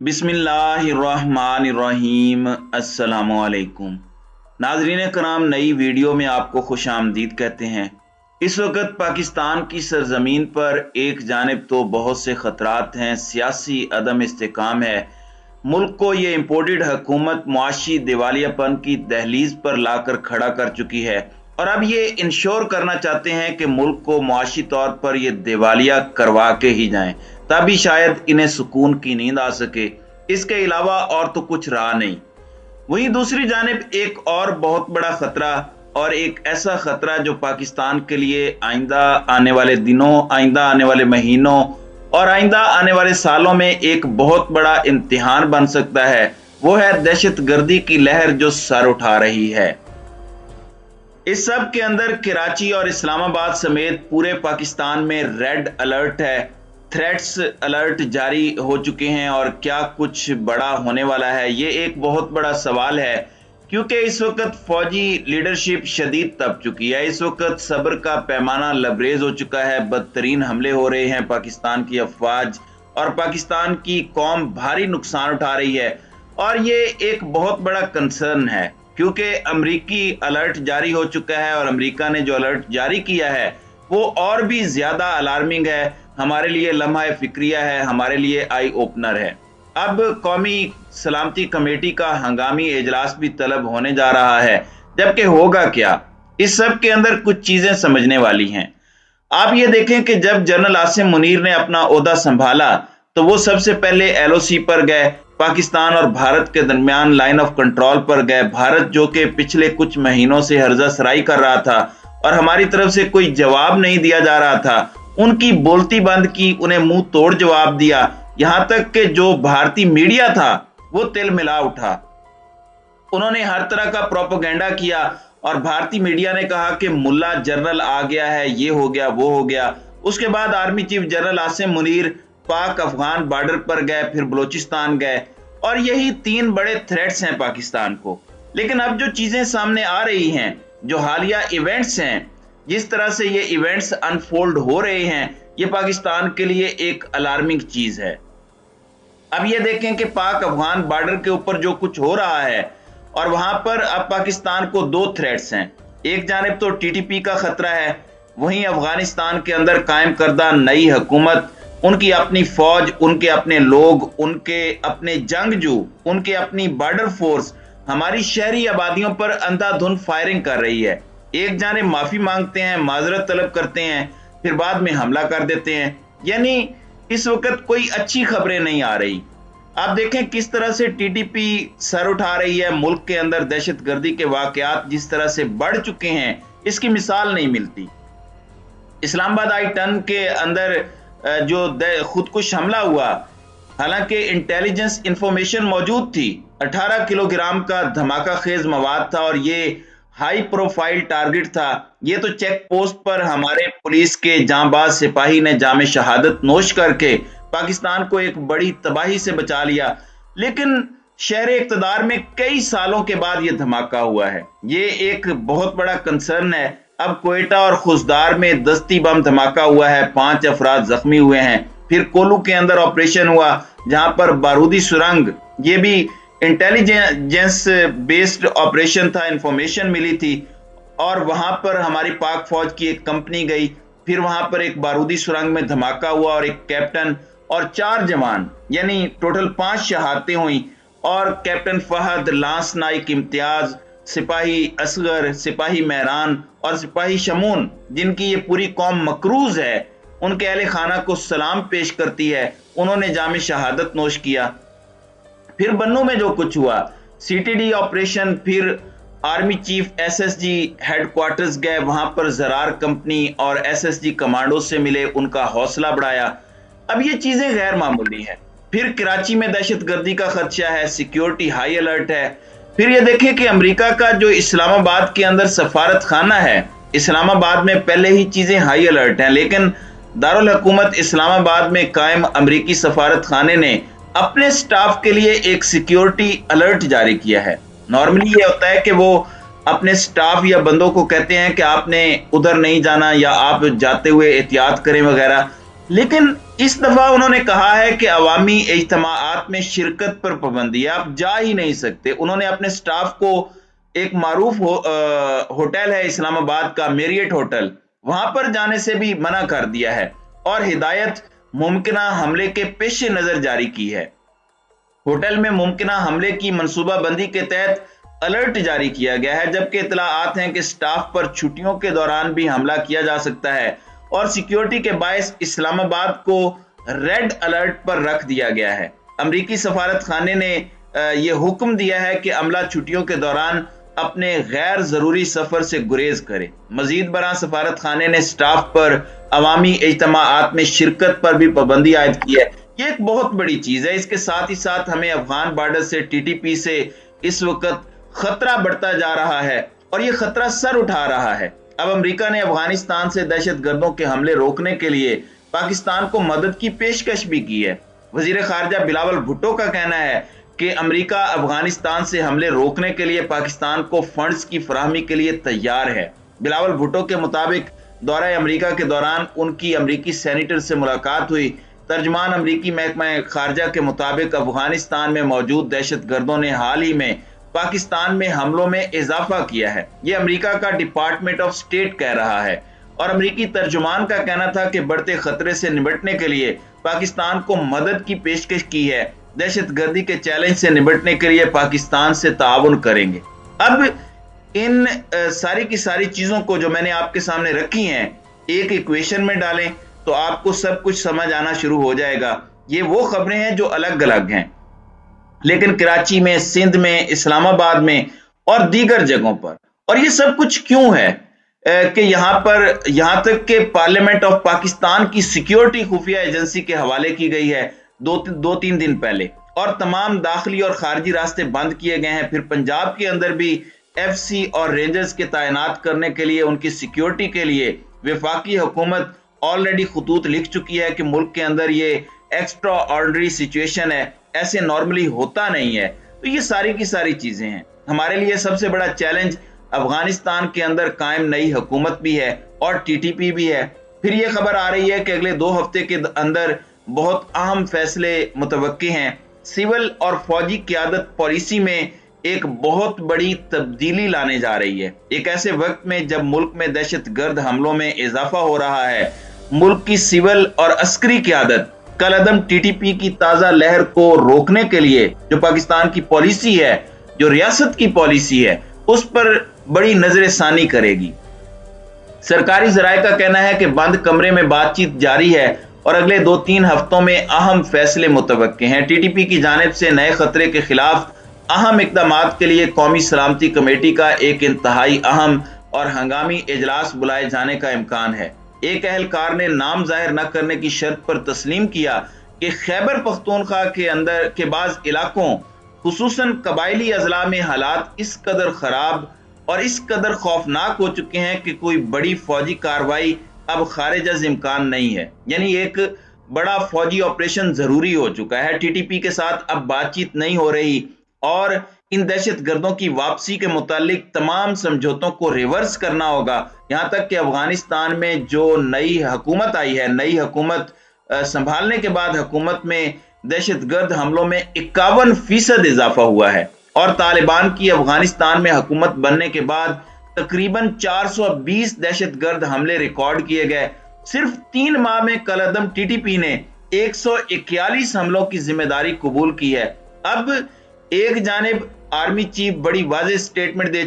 बिस्मिल्लाहिर्रहमानिर्रहीम। अस्सलामुअलैकुम नाजरीन कराम, नई वीडियो में आपको खुश आमदीद कहते हैं। इस वक्त पाकिस्तान की सरजमीन पर एक जानिब तो बहुत से ख़तरात हैं, सियासी अदम इस्तेकाम है, मुल्क को ये इम्पोर्टेड हुकूमत मुआशी दिवालियापन की दहलीज पर लाकर खड़ा कर चुकी है और अब ये इंश्योर करना चाहते हैं कि मुल्क को मुआशी तौर पर ये दिवालिया करवा के ही जाएं, तभी शायद इन्हें सुकून की नींद आ सके। इसके अलावा और तो कुछ रहा नहीं। वहीं दूसरी जानिब एक और बहुत बड़ा खतरा, और एक ऐसा खतरा जो पाकिस्तान के लिए आइंदा आने वाले दिनों, आइंदा आने वाले महीनों और आइंदा आने वाले सालों में एक बहुत बड़ा इम्तिहान बन सकता है, वो है दहशतगर्दी की लहर जो सर उठा रही है। इस सब के अंदर कराची और इस्लामाबाद समेत पूरे पाकिस्तान में रेड अलर्ट है, थ्रेट्स अलर्ट जारी हो चुके हैं और क्या कुछ बड़ा होने वाला है, ये एक बहुत बड़ा सवाल है। क्योंकि इस वक्त फौजी लीडरशिप शदीद तप चुकी है, इस वक्त सब्र का पैमाना लबरेज हो चुका है, बदतरीन हमले हो रहे हैं पाकिस्तान की अफवाज और पाकिस्तान की कौम भारी नुकसान उठा रही है। और ये एक बहुत बड़ा कंसर्न है क्योंकि अमरीकी अलर्ट जारी हो चुका है और अमरीका ने जो अलर्ट जारी किया है वो और भी ज्यादा अलार्मिंग है, हमारे लिए लम्हा फिक्रिया है, हमारे लिए आई ओपनर है। अब कौमी सलामती कमेटी का हंगामी इजलास भी तलब होने जा रहा है, जबकि होगा क्या, इस सब के अंदर कुछ चीजें समझने वाली हैं। आप ये देखें कि जब जनरल आसिम मुनीर ने अपना ओहदा संभाला तो वो सबसे पहले एलओसी पर गए, पाकिस्तान और भारत के दरमियान लाइन ऑफ कंट्रोल पर गए। भारत जो कि पिछले कुछ महीनों से हर्जा सराई कर रहा था और हमारी तरफ से कोई जवाब नहीं दिया जा रहा था, उनकी बोलती बंद की, उन्हें मुंह तोड़ जवाब दिया। यहां तक कि जो भारतीय मीडिया था वो तिल मिला उठा, उन्होंने हर तरह का प्रोपेगेंडा किया और भारतीय मीडिया ने कहा कि मुल्ला जनरल आ गया है, ये हो गया वो हो गया। उसके बाद army chief general Asim Munir पाक अफगान बॉर्डर पर गए, फिर बलोचिस्तान गए और यही तीन बड़े थ्रेट्स हैं पाकिस्तान को। लेकिन अब जो चीजें सामने आ रही हैं, जो हालिया इवेंट्स हैं, जिस तरह से ये इवेंट्स अनफोल्ड हो रहे हैं, ये पाकिस्तान के लिए एक अलार्मिंग चीज है। अब ये देखें कि पाक अफगान बॉर्डर के ऊपर जो कुछ हो रहा है और वहां पर अब पाकिस्तान को दो थ्रेट्स हैं। एक जानिब तो टीटीपी का खतरा है, वहीं अफगानिस्तान के अंदर कायम करदा नई हुकूमत, उनकी अपनी फौज, उनके अपने लोग, उनके अपने जंगजू, उनके अपनी बॉर्डर फोर्स हमारी शहरी आबादियों पर अंधाधुंध फायरिंग कर रही है। एक जानिब माफी मांगते हैं, माजरत तलब करते हैं, फिर बाद में हमला कर देते हैं। यानी इस वक्त कोई अच्छी खबरें नहीं आ रही। आप देखें किस तरह से टीटीपी सर उठा रही है, मुल्क के अंदर दहशतगर्दी के वाकयात जिस तरह से बढ़ चुके हैं, इसकी मिसाल नहीं मिलती। इस्लामाबाद आई टन के अंदर जो खुदकुश हमला हुआ, हालांकि इंटेलिजेंस इंफॉर्मेशन मौजूद थी, 18 किलोग्राम का धमाका खेज मवाद था और ये हाई प्रोफाइल टारगेट था। ये तो चेक पोस्ट पर हमारे पुलिस के जांबाज सिपाही ने जामे शहादत नोश करके पाकिस्तान को एक बड़ी तबाही से बचा लिया। लेकिन शहर इक़्तिदार में कई सालों के बाद ये धमाका हुआ है, ये एक बहुत बड़ा कंसर्न है। अब क्वेटा और खुशदार में दस्ती बम धमाका हुआ है, 5 अफराद जख्मी हुए हैं। फिर कोलू के अंदर ऑपरेशन हुआ जहां पर बारूदी सुरंग, ये भी इंटेलिजेंस बेस्ड ऑपरेशन था, इंफॉर्मेशन मिली थी और वहां पर हमारी पाक फौज की एक कंपनी गई। फिर वहां पर एक बारूदी सुरंग में धमाका हुआ और एक कैप्टन और 4 जवान, यानी टोटल 5 शहादतें हुई। और कैप्टन फहद, लांस नाइक इम्तियाज, सिपाही असगर, सिपाही मेहरान और सिपाही शमून, जिनकी ये पूरी कौम मकरूज है, उनके अहले खाना को सलाम पेश करती है, उन्होंने जामे शहादत नोश किया। फिर बन्नू में जो कुछ हुआ, सीटीडी ऑपरेशन, फिर आर्मी चीफ एसएसजी हेडक्वार्टर्स गए, वहां पर जरार कंपनी और एसएसजी कमांडो से मिले, उनका हौसला बढ़ाया। अब ये चीजें गैर मामूली है। फिर कराची में दहशतगर्दी का खदशा है, सिक्योरिटी हाई अलर्ट है। फिर ये देखें कि अमेरिका का जो इस्लामाबाद के अंदर सफारत खाना है, इस्लामाबाद में पहले ही चीजें हाई अलर्ट हैं, लेकिन दारुल हुकूमत इस्लामाबाद में कायम अमेरिकी सफारत खाने ने अपने स्टाफ के लिए एक सिक्योरिटी अलर्ट जारी किया है। नॉर्मली ये होता है कि वो अपने स्टाफ या बंदों को कहते हैं कि आपने उधर नहीं जाना या आप जाते हुए एहतियात करें वगैरह, लेकिन इस दफा उन्होंने कहा है कि अवामी इज्तिमाआत में शिरकत पर पाबंदी है, आप जा ही नहीं सकते। उन्होंने अपने स्टाफ को एक मारूफ होटल है इस्लामाबाद का, मेरियट होटल, वहां पर जाने से भी मना कर दिया है और हिदायत मुमकिना हमले के पेश नजर जारी की है। होटल में मुमकिना हमले की मंसूबाबंदी के तहत अलर्ट जारी किया गया है, जबकि इतलाआत हैं कि स्टाफ पर छुट्टियों के दौरान भी हमला किया जा सकता है और सिक्योरिटी के बायस इस्लामाबाद को रेड अलर्ट पर रख दिया गया है। अमरीकी सफारत खाने ने यह हुक्म दिया है कि अमला छुट्टियों के दौरान अपने गैर जरूरी सफर से गुरेज करे। मजीद बरा सफारत खाने ने स्टाफ पर अवामी इज्तिमाआत में शिरकत पर भी पाबंदी आयद की है। ये एक बहुत बड़ी चीज है। इसके साथ ही साथ हमें अफगान बॉर्डर से टीटीपी से इस वक्त खतरा बढ़ता जा रहा है और ये खतरा सर उठा रहा है। अब अमेरिका ने अफगानिस्तान से दहशतगर्दों के हमले रोकने के लिए पाकिस्तान को मदद की पेशकश भी की है। वजीर खारजा बिलावल भुट्टो का कहना है कि अमेरिका अफगानिस्तान से हमले रोकने के लिए पाकिस्तान को फंड्स की फराहमी के लिए तैयार है। बिलावल भुट्टो के मुताबिक दौरा अमेरिका के दौरान उनकी अमेरिकी सेनेटर से मुलाकात हुई। तर्जमान अमेरिकी महकमा खारजा के मुताबिक अफगानिस्तान में मौजूद दहशतगर्दों ने हाल ही में पाकिस्तान में हमलों में इजाफा किया है, ये अमेरिका का डिपार्टमेंट ऑफ स्टेट कह रहा है। और अमेरिकी तर्जुमान का कहना था कि बढ़ते खतरे से निपटने के लिए पाकिस्तान को मदद की पेशकश की है, दहशतगर्दी के चैलेंज से निपटने के लिए पाकिस्तान से ताउन करेंगे। अब इन सारी की सारी चीजों को जो मैंने आपके सामने रखी हैं एक इक्वेशन में डालें तो आपको सब कुछ समझ आना शुरू हो जाएगा। ये वो खबरें हैं जो अलग अलग हैं, लेकिन कराची में, सिंध में, इस्लामाबाद में और दीगर जगहों पर। और ये सब कुछ क्यों है कि यहां तक के पार्लियामेंट ऑफ पाकिस्तान की सिक्योरिटी खुफिया एजेंसी के हवाले की गई है दो तीन दिन पहले, और तमाम दाखिली और खारजी रास्ते बंद किए गए हैं। फिर पंजाब के अंदर भी एफसी और रेंजर्स के तैनात करने के लिए, उनकी सिक्योरिटी के लिए वफाकी हुकूमत ऑलरेडी खतूत लिख चुकी है कि मुल्क के अंदर ये एक्स्ट्रा ऑर्डिनरी सिचुएशन है, ऐसे नॉर्मली होता नहीं है। तो ये सारी की सारी चीजें हैं। हमारे लिए सबसे बड़ा चैलेंज अफगानिस्तान के अंदर कायम नई हुकूमत भी है और टीटीपी भी है। फिर ये खबर आ रही है कि अगले 2 हफ्ते के अंदर बहुत अहम फैसले मुतवक्की हैं। सिविल और फौजी क़यादत पॉलिसी में एक बहुत बड़ी तब्दीली लाने जा रही है। एक ऐसे वक्त में जब मुल्क में दहशतगर्द हमलों में इजाफा हो रहा है, मुल्क की सिविल और अस्करी क़यादत कलअदम टीटीपी की ताजा लहर को रोकने के लिए जो पाकिस्तान की पॉलिसी है, जो रियासत की पॉलिसी है, उस पर बड़ी नजरसानी करेगी। सरकारी जराये का कहना है कि बंद कमरे में बातचीत जारी है और अगले 2-3 हफ्तों में अहम फैसले मुतवक्के हैं। टीटीपी की जानिब से नए खतरे के खिलाफ अहम इक़दामात के लिए कौमी सलामती कमेटी का एक इंतहाई अहम और हंगामी इजलास बुलाए जाने का इम्कान है। एक अहलकार ने नाम जाहिर न करने की शर्त पर तस्लीम किया कि खैबर पख्तूनख्वा के अंदर के बाज़ इलाकों, खुसूसन कबायली अजला में हालात इस कदर खराब और इस कदर खौफनाक हो चुके हैं कि कोई बड़ी फौजी कार्रवाई अब खारिज अज़ इम्कान नहीं है। यानी एक बड़ा फौजी ऑपरेशन जरूरी हो चुका है। टीटीपी के साथ अब बातचीत नहीं हो रही और इन दहशतगर्दों की वापसी के मुतालिक तमाम समझौतों को रिवर्स करना होगा। यहां तक कि अफगानिस्तान में जो नई हुकूमत आई है, नई हुकूमत संभालने के बाद हुकूमत में दहशतगर्द हमलों में 51% इजाफा हुआ है और तालिबान की अफगानिस्तान में हुकूमत बनने के बाद तकरीबन 420 दहशतगर्द हमले रिकॉर्ड किए गए। सिर्फ 3 माह में कलअदम टीटीपी ने 141 हमलों की जिम्मेदारी कबूल की है। अब एक जानिब आर्मी चीफ बड़ी वाज़ेह स्टेटमेंट दे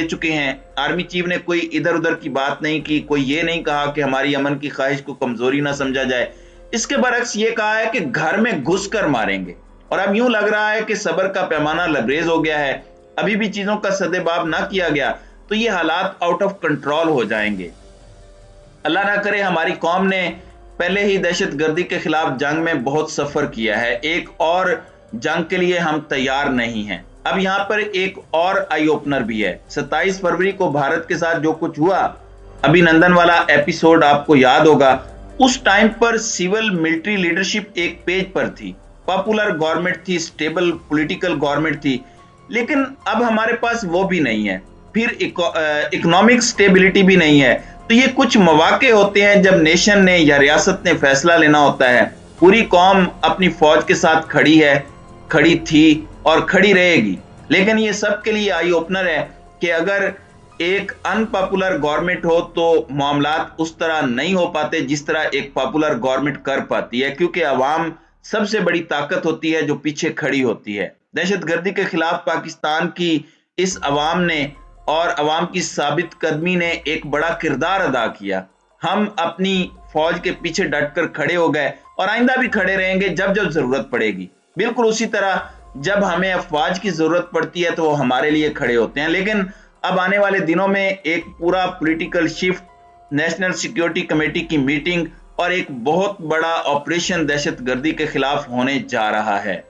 चुके हैं। आर्मी चीफ ने कोई इधर उधर की बात नहीं की, कोई ये नहीं कहा कि हमारी अमन की ख्वाहिश को कमजोरी ना समझा जाए। इसके बरक्स ये कहा है कि घर में घुसकर मारेंगे। और अब यूं लग रहा है कि सब्र का पैमाना लबरेज हो गया है। अभी भी चीजों का सदेबाब ना किया गया तो ये हालात आउट ऑफ कंट्रोल हो जाएंगे। अल्लाह ना करे, हमारी कौम ने पहले ही दहशतगर्दी के खिलाफ जंग में बहुत सफर किया है, एक और जंग के लिए हम तैयार नहीं हैं। अब यहाँ पर एक और आई ओपनर भी है। 27 फरवरी को भारत के साथ जो कुछ हुआ, अभिनंदन वाला एपिसोड आपको याद होगा। उस टाइम पर सिविल मिलिट्री लीडरशिप एक पेज पर थी, पॉपुलर गवर्नमेंट थी, स्टेबल पॉलिटिकल गवर्नमेंट थी, लेकिन अब हमारे पास वो भी नहीं है। फिर इकोनॉमिक स्टेबिलिटी भी नहीं है। तो ये कुछ मौके होते हैं जब नेशन ने या रियासत ने फैसला लेना होता है। पूरी कौम अपनी फौज के साथ खड़ी है, खड़ी थी और खड़ी रहेगी। लेकिन ये सबके लिए आई ओपनर है कि अगर एक अनपॉपुलर गवर्नमेंट हो तो मामलात उस तरह नहीं हो पाते जिस तरह एक पॉपुलर गवर्नमेंट कर पाती है, क्योंकि अवाम सबसे बड़ी ताकत होती है जो पीछे खड़ी होती है। दहशतगर्दी के खिलाफ पाकिस्तान की इस अवाम ने और अवाम की साबित कदमी ने एक बड़ा किरदार अदा किया। हम अपनी फौज के पीछे डटकर खड़े हो गए और आइंदा भी खड़े रहेंगे जब जब जरूरत पड़ेगी। बिल्कुल उसी तरह जब हमें अफवाज की जरूरत पड़ती है तो वो हमारे लिए खड़े होते हैं। लेकिन अब आने वाले दिनों में एक पूरा political shift, national security committee की मीटिंग और एक बहुत बड़ा ऑपरेशन दहशतगर्दी के खिलाफ होने जा रहा है।